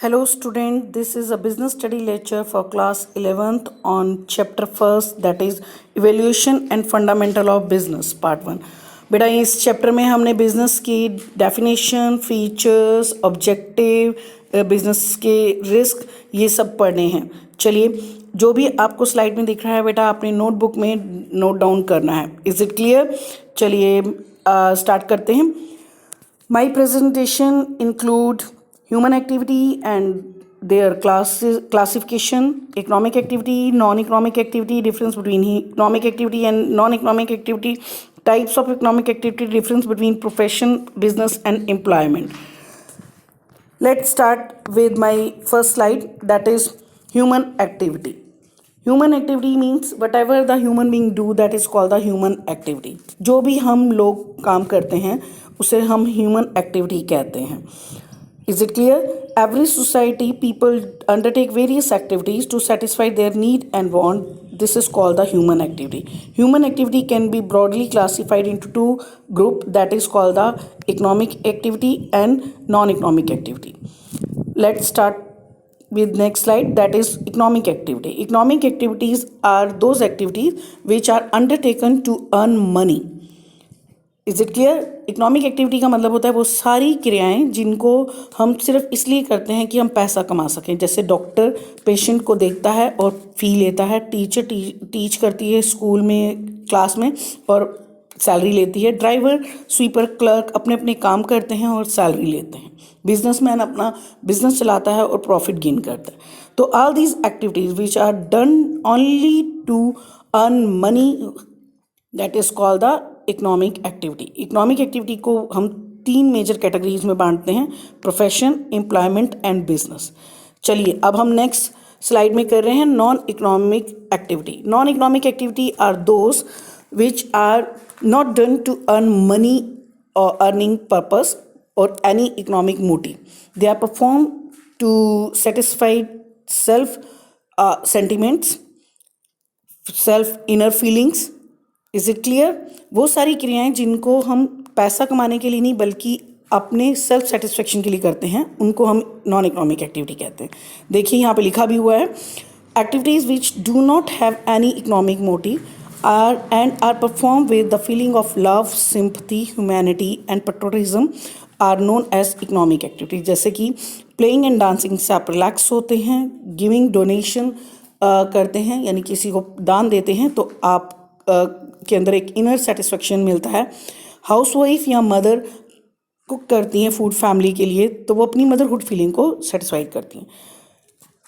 Hello student, this is a business study lecture for class 11th on chapter 1st, that is evaluation and fundamental of business part 1। बेटा इस chapter में हमने business की definition, features, objective, business के risk ये सब पढ़ने हैं। चलिए, जो भी आपको स्लाइड में दिख रहा है बेटा अपनी नोटबुक में नोट डाउन करना है। Is it clear? चलिए स्टार्ट करते हैं। माई presentation include human activity and their classification, economic activity, non-economic activity, difference between economic activity and non-economic activity, types of economic activity, difference between profession, business and employment. Let's start with my first slide, that is human activity. Human activity means whatever the human being do, that is called the human activity. जो भी हम लोग काम करते हैं उसे हम human activity कहते हैं। Is it clear? Every society, people undertake various activities to satisfy their need and want. This is called the human activity. Human activity can be broadly classified into two groups, that is called the economic activity and non-economic activity. Let's start with next slide, that is economic activity. Economic activities are those activities which are undertaken to earn money. Is it clear? Economic activity का मतलब होता है वो सारी क्रियाएं जिनको हम सिर्फ इसलिए करते हैं कि हम पैसा कमा सकें। जैसे डॉक्टर पेशेंट को देखता है और फी लेता है, टीचर टीच करती है स्कूल में, क्लास में और सैलरी लेती है, ड्राइवर, स्वीपर, क्लर्क अपने अपने काम करते हैं और सैलरी लेते हैं, बिजनेसमैन अपना बिजनेस चलाता है और प्रॉफिट गेन करता है। तो all these activities which are done only to earn money, that is called the economic activity. Economic activity को हम तीन मेजर कैटेगरीज में बांटते हैं, प्रोफेशन, एम्प्लॉयमेंट एंड बिजनेस। चलिए अब हम नेक्स्ट स्लाइड में कर रहे हैं non economic activity. Non economic activity are those which are not done to earn money और अर्निंग पर्पस और any economic motive. They are perform to satisfy self sentiments, self inner feelings. Is it clear? वो सारी क्रियाएं जिनको हम पैसा कमाने के लिए नहीं बल्कि अपने सेल्फ सेटिस्फेक्शन के लिए करते हैं, उनको हम नॉन इकोनॉमिक एक्टिविटी कहते हैं। देखिए यहाँ पे लिखा भी हुआ है, activities which do not have any economic motive are perform with the feeling of love, sympathy, humanity and patriotism are known as economic activities. जैसे कि प्लेइंग एंड डांसिंग से आप रिलैक्स होते हैं, गिविंग डोनेशन करते हैं यानी किसी को दान देते हैं तो आप के अंदर एक इनर सेटिस्फेक्शन मिलता है। हाउसवाइफ या मदर कुक करती हैं फूड फैमिली के लिए तो वो अपनी मदरहुड फीलिंग को सेटिस्फाई करती हैं।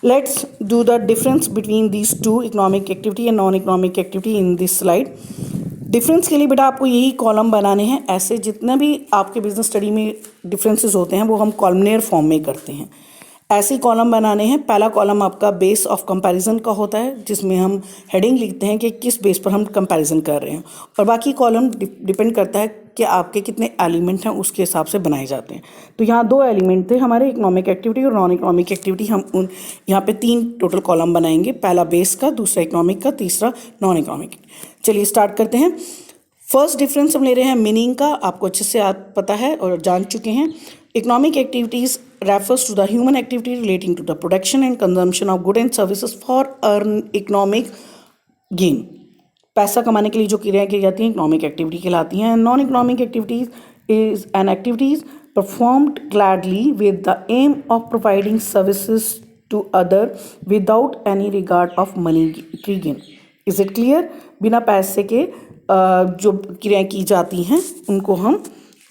Let's do the difference between these two, economic activity and non economic activity in this slide. Difference के लिए बेटा आपको यही कॉलम बनाने हैं। ऐसे जितने भी आपके बिजनेस स्टडी में डिफरेंसेस होते हैं वो हम कॉलमनेयर फॉर्म में करते हैं। ऐसे कॉलम बनाने हैं। पहला कॉलम आपका बेस ऑफ कंपैरिजन का होता है जिसमें हम हेडिंग लिखते हैं कि किस बेस पर हम कंपैरिजन कर रहे हैं, और बाकी कॉलम डिपेंड करता है कि आपके कितने एलिमेंट हैं उसके हिसाब से बनाए जाते हैं। तो यहाँ दो एलिमेंट थे हमारे, इकोनॉमिक एक्टिविटी और नॉन इकोनॉमिक एक्टिविटी। हम उन यहाँ पे तीन टोटल कॉलम बनाएंगे, पहला बेस का, दूसरा इकोनॉमिक का, तीसरा नॉन इकोनॉमिक। चलिए स्टार्ट करते हैं। फर्स्ट डिफरेंस हम ले रहे हैं मीनिंग का। आपको अच्छे से आप पता है और जान चुके हैं। Economic activities refers to the human activity relating to the production and consumption of goods and services for earn economic gain. पैसा कमाने के लिए जो क्रियाएं की जाती हैं इकोनॉमिक एक्टिविटी कहलाती हैं। Non economic activities is an activities performed gladly with the aim of providing services to other without any regard of money की गेन। Is it clear? बिना पैसे के जो क्रियाएं की जाती हैं उनको हम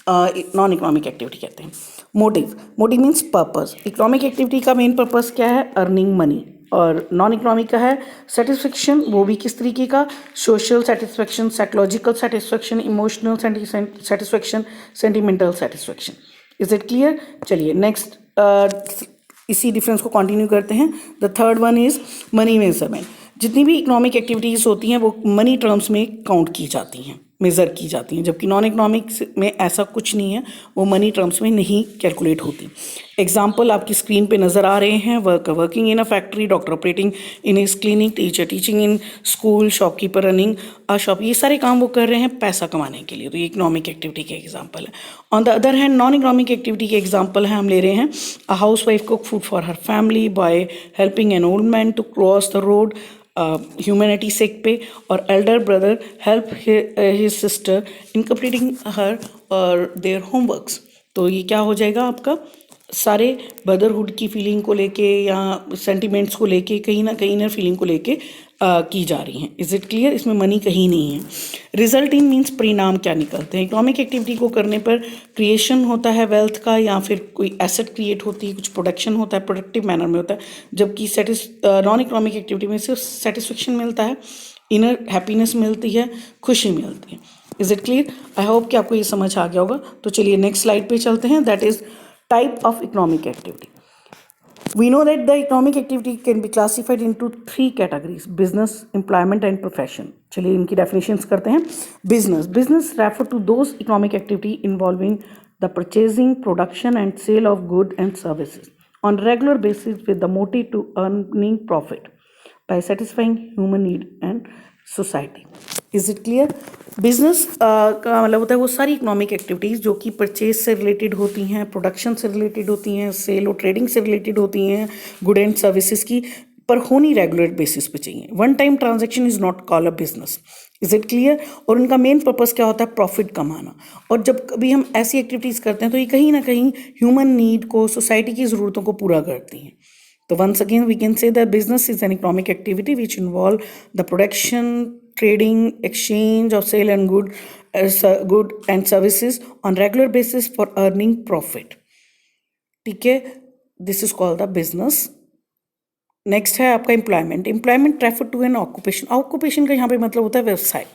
नॉन इकोनॉमिक एक्टिविटी कहते हैं। Motive means purpose. Economic activity का मेन पर्पस क्या है? Earning money. और नॉन इकोनॉमिक का है सेटिस्फेक्शन। वो भी किस तरीके का? Social satisfaction, psychological satisfaction, emotional satisfaction, sentimental satisfaction. Is it clear? चलिए नेक्स्ट इसी डिफरेंस को कंटिन्यू करते हैं। The third one is money measurement. जितनी भी इकोनॉमिक एक्टिविटीज़ होती हैं वो मनी टर्म्स में काउंट की जाती हैं। मेज़र की जाती हैं, जबकि नॉन इकोनॉमिक्स में ऐसा कुछ नहीं है, वो मनी टर्म्स में नहीं कैलकुलेट होती। एग्जाम्पल आपकी स्क्रीन पे नज़र आ रहे हैं, working in a factory, doctor operating in his clinic, teacher teaching in school, shopkeeper running a shop. ये सारे काम वो कर रहे हैं पैसा कमाने के लिए, तो ये इकोनॉमिक एक्टिविटी के एग्जाम्पल है। On the other hand non economic activity के एग्जाम्पल है, हम ले रहे हैं a housewife cook food for her family by helping an old man to cross the road humanity sake पे, और elder brother help his sister in completing her और their homeworks. तो ये क्या हो जाएगा आपका, सारे ब्रदरहुड की फीलिंग को लेके या सेंटिमेंट्स को लेके कहीं ना कहीं इनर फीलिंग को लेके की जा रही हैं। Is it clear? इसमें मनी कहीं नहीं है। रिजल्ट इन मीन्स परिणाम क्या निकलते हैं। इकोनॉमिक एक्टिविटी को करने पर क्रिएशन होता है वेल्थ का, या फिर कोई एसेट क्रिएट होती है, कुछ प्रोडक्शन होता है, प्रोडक्टिव मैनर में होता है, जबकि नॉन इकोनॉमिक एक्टिविटी में सिर्फ सेटिस्फेक्शन मिलता है, इनर हैप्पीनेस मिलती है, खुशी मिलती है। Is it clear? I hope कि आपको ये समझ आ गया होगा। तो चलिए नेक्स्ट स्लाइड पे चलते हैं, that is type of economic activity. We know that the economic activity can be classified into 3 categories: business, employment and profession. चलिए इनकी definitions करते हैं। Business refer to those economic activity involving the purchasing, production and sale of goods and services on regular basis with the motive to earning profit by satisfying human need and society. Is it clear? Business का मतलब होता है वो सारी economic activities जो कि purchase से related होती हैं, प्रोडक्शन से रिलेटेड होती हैं, सेल और ट्रेडिंग से रिलेटेड होती हैं, गुड एंड सर्विसेज की, पर होनी रेगुलर बेसिस पे चाहिए। One time transaction is not call a business. Is it clear? और उनका मेन पर्पज़ क्या होता है? प्रॉफिट कमाना। और जब कभी हम ऐसी एक्टिविटीज़ करते हैं तो ये कहीं ना कहीं ह्यूमन नीड को, सोसाइटी की ज़रूरतों को पूरा करती हैं। So once again, we can say that business is an economic activity which involve the production, trading, exchange or sale and good and services on regular basis for earning profit. ठीक है, this is called the business. Next है आपका employment. Employment refer to an occupation. Occupation का यहाँ पे मतलब होता है व्यवसाय।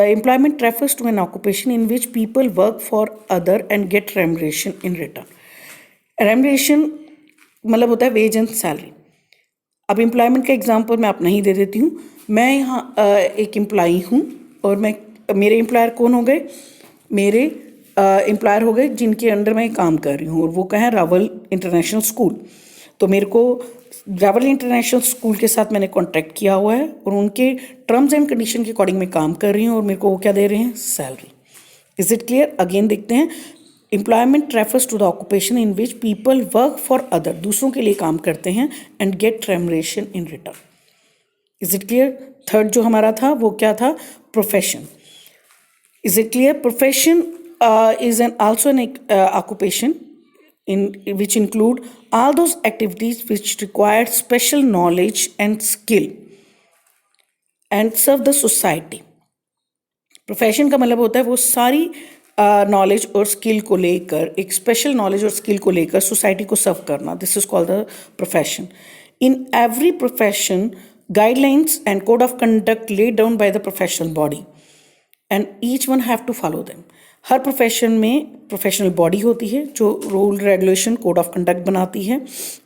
Employment refers to an occupation in which people work for other and get remuneration in return. Remuneration मतलब होता है वेज एंड सैलरी। अब एम्प्लॉयमेंट का एग्जांपल मैं अपना ही दे देती हूँ। मैं यहाँ एक एम्प्लॉई हूँ और मेरे एम्प्लॉयर कौन हो गए? मेरे एम्प्लॉयर हो गए जिनके अंडर मैं काम कर रही हूँ, और वो कहें रावल इंटरनेशनल स्कूल। तो मेरे को रावल इंटरनेशनल स्कूल के साथ मैंने कॉन्ट्रैक्ट किया हुआ है और उनके टर्म्स एंड कंडीशन के अकॉर्डिंग मैं काम कर रही हूँ, और मेरे को वो क्या दे रहे हैं? Salary. Is it clear? Again देखते हैं। Employment refers to the occupation in which people work for other, दूसरों के लिए काम करते हैं, and get remuneration in return. Is it clear? Third जो हमारा था वो क्या था? Profession. Is it clear? Profession is an also an occupation in which include all those activities which require special knowledge and skill and serve the society. Profession का मतलब होता है वो सारी नॉलेज और स्किल को लेकर, एक स्पेशल नॉलेज और स्किल को लेकर सोसाइटी को सर्व करना। This is called the profession. In every profession guidelines and code of conduct laid down by the professional body and each one have to follow them. हर profession में professional body होती है जो rule regulation code of conduct बनाती है,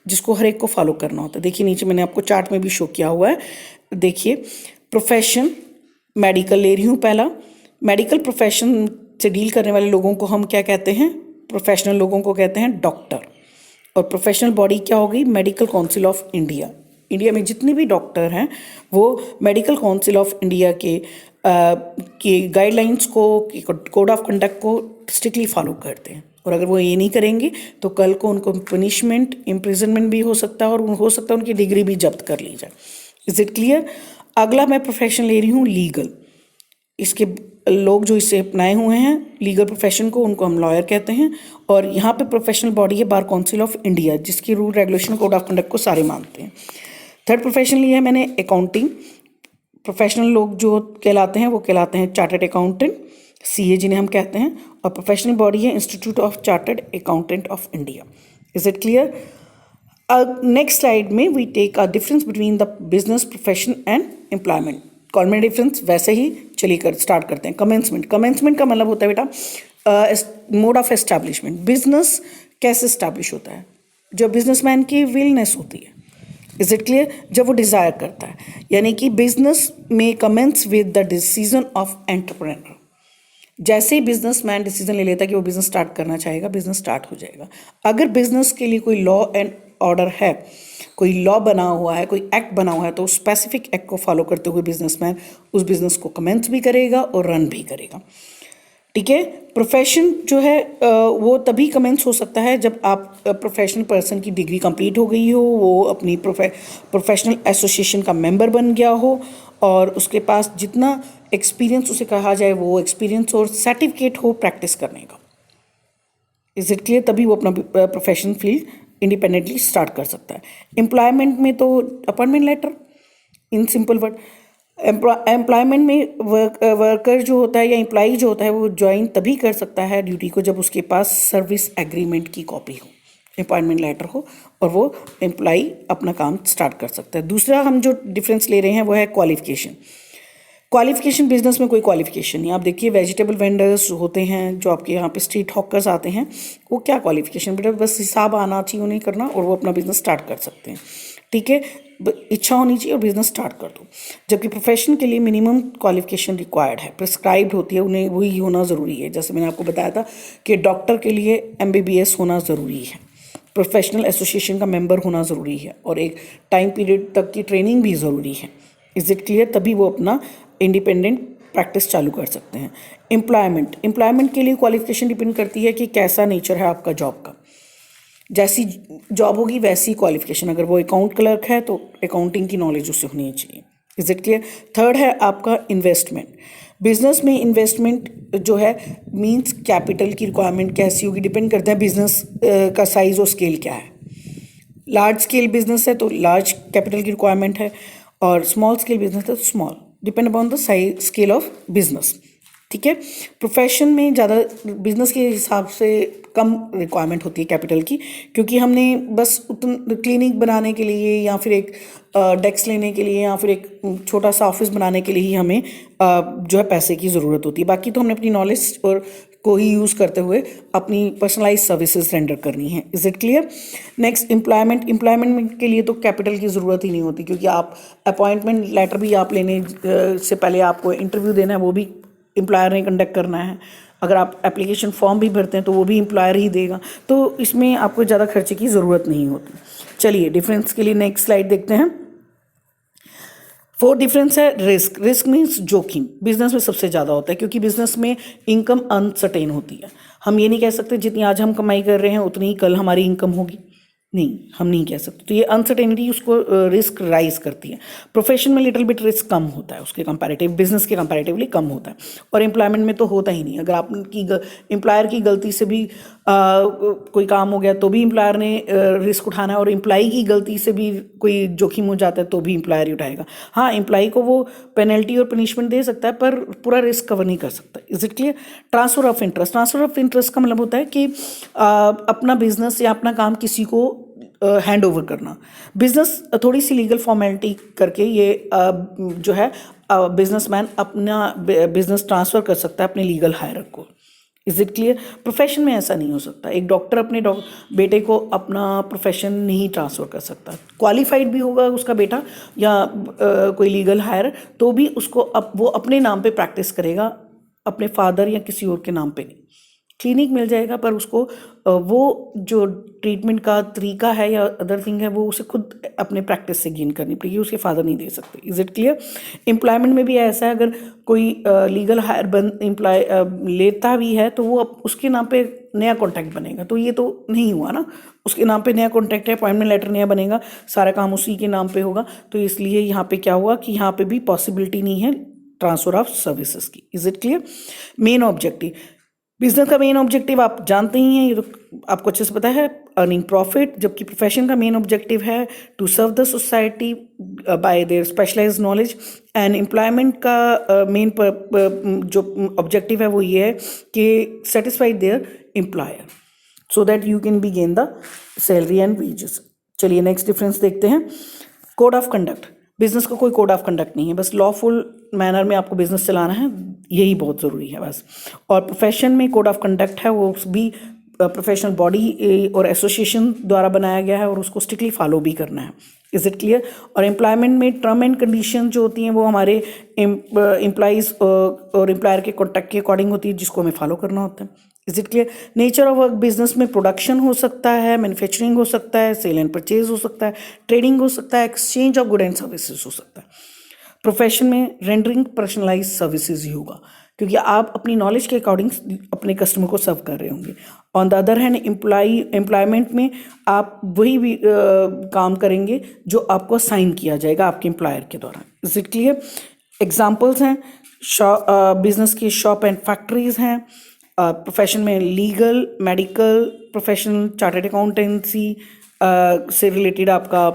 जिसको हर एक को फॉलो करना होता है। देखिए नीचे मैंने आपको चार्ट में भी शो किया हुआ है। देखिए प्रोफेशन, मेडिकल ले रही हूँ पहला। मेडिकल प्रोफेशन से डील करने वाले लोगों को हम क्या कहते हैं? प्रोफेशनल लोगों को कहते हैं डॉक्टर। और प्रोफेशनल बॉडी क्या होगी? Medical council of India. India में जितने भी डॉक्टर हैं वो मेडिकल काउंसिल ऑफ इंडिया के गाइडलाइंस को, कोड ऑफ कंडक्ट को स्ट्रिक्टली फॉलो करते हैं। और अगर वो ये नहीं करेंगे तो कल को उनको पनिशमेंट, इम्प्रिजनमेंट भी हो सकता है, और हो सकता है उनकी डिग्री भी जब्त कर ली जाए। Is it clear? अगला मैं प्रोफेशन ले रही हूँ लीगल। इसके लोग जो इसे अपनाए हुए हैं लीगल प्रोफेशन को, उनको हम लॉयर कहते हैं। और यहाँ पे प्रोफेशनल बॉडी है बार काउंसिल ऑफ इंडिया, जिसकी rule regulation code of conduct को सारे मानते हैं। थर्ड प्रोफेशन लिया है मैंने अकाउंटिंग। प्रोफेशनल लोग जो कहलाते हैं वो कहलाते हैं चार्टर्ड अकाउंटेंट, सीए जिन्हें हम कहते हैं। और प्रोफेशनल बॉडी है institute of chartered accountant of India. Is it clear? Next slide में we take a difference between the business, profession and employment. Call में डिफरेंस वैसे ही चलिए स्टार्ट करते हैं। कमेंसमेंट। कमेंसमेंट का मतलब होता है बेटा मोड ऑफ एस्टैब्लिशमेंट। बिजनेस कैसे इस्टेब्लिश होता है? जब बिजनेसमैन की विलनेस होती है। Is it clear? जब वो डिज़ायर करता है, यानी कि बिजनेस में commences with the decision of entrepreneur. जैसे ही बिजनेसमैन डिसीजन ले लेता है कि वो बिजनेस स्टार्ट करना चाहेगा, बिजनेस स्टार्ट हो जाएगा। अगर बिजनेस के लिए कोई लॉ एंड ऑर्डर है, कोई लॉ बना हुआ है, कोई एक्ट बना हुआ है, तो स्पेसिफिक एक्ट को फॉलो करते हुए बिजनेसमैन उस बिजनेस को कमेंस भी करेगा और रन भी करेगा। ठीक है। प्रोफेशन जो है वो तभी कमेंस हो सकता है जब आप प्रोफेशनल पर्सन की डिग्री कंप्लीट हो गई हो, वो अपनी प्रोफेशनल एसोसिएशन का मेंबर बन गया हो और उसके पास जितना एक्सपीरियंस उसे कहा जाए वो एक्सपीरियंस और सर्टिफिकेट हो प्रैक्टिस करने का। Is it clear? तभी वो अपना प्रोफेशनल फील्ड इंडिपेंडेंटली स्टार्ट कर सकता है। एम्प्लॉयमेंट में तो appointment letter, in simple word. Employment में वर्कर जो होता है या एम्प्लॉई जो होता है वो ज्वाइन तभी कर सकता है ड्यूटी को जब उसके पास सर्विस एग्रीमेंट की कॉपी हो, अपॉइंटमेंट लेटर हो, और वो एम्प्लॉई अपना काम स्टार्ट कर सकता है। दूसरा हम जो डिफरेंस ले रहे हैं वो है क्वालिफिकेशन। क्वालिफिकेशन, बिजनेस में कोई क्वालिफिकेशन नहीं। आप देखिए वेजिटेबल वेंडर्स होते हैं जो आपके यहाँ पे स्ट्रीट हॉकर्स आते हैं, वो क्या क्वालिफिकेशन, बेटा बस हिसाब आना चाहिए उन्हें करना और वो अपना बिजनेस स्टार्ट कर सकते हैं। ठीक है, इच्छा होनी चाहिए और बिजनेस स्टार्ट कर दो। जबकि प्रोफेशन के लिए मिनिमम क्वालिफिकेशन रिक्वायर्ड है, प्रिस्क्राइब्ड होती है, उन्हें वही होना ज़रूरी है। जैसे मैंने आपको बताया था कि डॉक्टर के लिए MBBS होना ज़रूरी है, प्रोफेशनल एसोसिएशन का मेंबर होना ज़रूरी है और एक टाइम पीरियड तक की ट्रेनिंग भी ज़रूरी है। Is it clear? तभी वो अपना इंडिपेंडेंट प्रैक्टिस चालू कर सकते हैं। एम्प्लॉयमेंट के लिए क्वालिफिकेशन डिपेंड करती है कि कैसा नेचर है आपका जॉब का। जैसी जॉब होगी वैसी क्वालिफिकेशन। अगर वो अकाउंट क्लर्क है तो अकाउंटिंग की नॉलेज उससे होनी चाहिए। Is it clear? थर्ड है आपका इन्वेस्टमेंट। बिजनेस में इन्वेस्टमेंट जो है मींस कैपिटल की रिक्वायरमेंट कैसी होगी, डिपेंड करता है बिजनेस का साइज और स्केल क्या है। लार्ज स्केल बिजनेस है तो लार्ज कैपिटल की रिक्वायरमेंट है और स्मॉल स्केल बिजनेस है तो small, depend upon the size scale of business. ठीक है। प्रोफेशन में ज़्यादा बिजनेस के हिसाब से कम रिक्वायरमेंट होती है कैपिटल की, क्योंकि हमने बस उतन क्लिनिक बनाने के लिए या फिर एक डेस्क लेने के लिए या फिर एक छोटा सा ऑफिस बनाने के लिए ही हमें जो है पैसे की ज़रूरत होती है। बाकी तो हमने अपनी नॉलेज और को ही यूज़ करते हुए अपनी पर्सनलाइज सर्विसेज रेंडर करनी है। Is it clear? Next employment के लिए तो कैपिटल की ज़रूरत ही नहीं होती, क्योंकि आप अपॉइंटमेंट लेटर भी आप लेने से पहले आपको इंटरव्यू देना है, वो भी एम्प्लॉयर ने कंडक्ट करना है। अगर आप एप्लीकेशन फॉर्म भी भरते हैं तो वो भी एम्प्लॉयर ही देगा, तो इसमें आपको ज़्यादा खर्चे की ज़रूरत नहीं होती। चलिए डिफरेंस के लिए नेक्स्ट स्लाइड देखते हैं। फोर्थ डिफरेंस है रिस्क। रिस्क मीन्स जोखिम बिजनेस में सबसे ज़्यादा होता है, क्योंकि बिजनेस में इनकम अनसर्टेन होती है। हम ये नहीं कह सकते जितनी आज हम कमाई कर रहे हैं उतनी ही कल हमारी इनकम होगी, नहीं, हम नहीं कह सकते। तो ये अनसर्टेनिटी उसको रिस्क राइज करती है। प्रोफेशन में लिटिल बिट रिस्क कम होता है उसके कंपैरेटिव, बिजनेस के कंपैरेटिवली कम होता है, और एम्प्लॉयमेंट में तो होता ही नहीं। अगर आपकी एम्प्लॉयर की गलती से भी कोई काम हो गया तो भी एम्प्लॉयर ने रिस्क उठाना है, और एम्प्लॉई की गलती से भी कोई जोखिम हो जाता है तो भी एम्प्लॉयर ही उठाएगा। हाँ, एम्प्लॉई को वो पेनल्टी और पनिशमेंट दे सकता है पर पूरा रिस्क कवर नहीं कर सकता। Is it clear? Transfer of interest. Transfer of interest का मतलब होता है कि अपना बिजनेस या अपना काम किसी को हैंड ओवर करना। बिजनेस थोड़ी सी लीगल फॉर्मेलिटी करके ये जो है बिजनेसमैन अपना बिजनेस ट्रांसफ़र कर सकता है अपने लीगल हायरर को। Is it clear? प्रोफेशन में ऐसा नहीं हो सकता। एक डॉक्टर अपने बेटे को अपना प्रोफेशन नहीं ट्रांसफ़र कर सकता। क्वालिफाइड भी होगा उसका बेटा या कोई लीगल हायर, तो भी उसको वो अपने नाम पे प्रैक्टिस करेगा, अपने फादर या किसी और के नाम पे नहीं। क्लिनिक मिल जाएगा पर उसको वो जो ट्रीटमेंट का तरीका है या अदर थिंग है वो उसे खुद अपने प्रैक्टिस से गेन करनी पड़ेगी, उसके फादर नहीं दे सकते। Is it clear? एम्प्लॉयमेंट में भी ऐसा है, अगर कोई लीगल हायर एम्प्लॉय लेता भी है तो वो उसके नाम पे नया कॉन्ट्रैक्ट बनेगा, तो ये तो नहीं हुआ ना। उसके नाम पे नया कॉन्ट्रैक्ट है, अपॉइंटमेंट लेटर नया बनेगा, सारा काम उसी के नाम पे होगा, तो इसलिए यहाँ पे क्या हुआ कि यहाँ पे भी पॉसिबिलिटी नहीं है ट्रांसफ़र ऑफ सर्विसेज की। Is it clear? Main objective, business का मेन ऑब्जेक्टिव आप जानते ही हैं, ये तो आपको अच्छे से पता है, अर्निंग प्रॉफिट। जबकि प्रोफेशन का मेन ऑब्जेक्टिव है to serve the society by their specialised knowledge. And employment का मेन जो ऑब्जेक्टिव है वो ये है कि satisfy their employer so that you can be gain the salary and wages. चलिए नेक्स्ट डिफरेंस देखते हैं। Code of conduct. बिजनेस का कोई कोड ऑफ कंडक्ट नहीं है, बस लॉफुल मैनर में आपको बिजनेस चलाना है, यही बहुत ज़रूरी है बस। और प्रोफेशन में कोड ऑफ कंडक्ट है, वो भी प्रोफेशनल बॉडी और एसोसिएशन द्वारा बनाया गया है और उसको स्ट्रिक्टली फॉलो भी करना है। Is it clear? और एम्प्लॉयमेंट में टर्म एंड कंडीशन जो होती हैं वो हमारे एम्प्लॉइज़ और एम्प्लॉयर के कॉन्ट्रैक्ट के अकॉर्डिंग होती है, जिसको हमें फॉलो करना होता है। Is it clear? Nature of work business में प्रोडक्शन हो सकता है, मैन्युफैक्चरिंग हो सकता है, सेल एंड परचेज हो सकता है, ट्रेडिंग हो सकता है, exchange of good and services हो सकता है। प्रोफेशन में रेंडरिंग पर्सनलाइज सर्विसेज ही होगा, क्योंकि आप अपनी नॉलेज के अकॉर्डिंग अपने कस्टमर को सर्व कर रहे होंगे। On the other hand employment में आप वही भी काम करेंगे जो आपको साइन किया जाएगा आपके एम्प्लॉयर के द्वारा। Is it clear? एग्जाम्पल्स हैं बिजनेस की शॉप एंड फैक्ट्रीज हैं, प्रोफेशन में legal, medical, professional, chartered accountancy से रिलेटेड आपका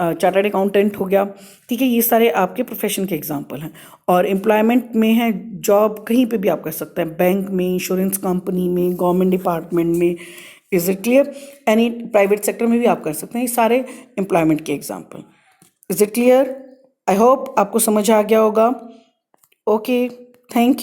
चार्टर्ड अकाउंटेंट हो गया। ठीक है, ये सारे आपके प्रोफेशन के एग्जांपल हैं। और एम्प्लॉयमेंट में है जॉब कहीं पे भी आप कर सकते हैं, बैंक में, इंश्योरेंस कंपनी में, गवर्नमेंट डिपार्टमेंट में। Is it clear? Any private sector में भी आप कर सकते हैं। ये सारे एम्प्लॉयमेंट के example. Is it clear? I hope आपको समझ आ गया होगा। Okay, thank you.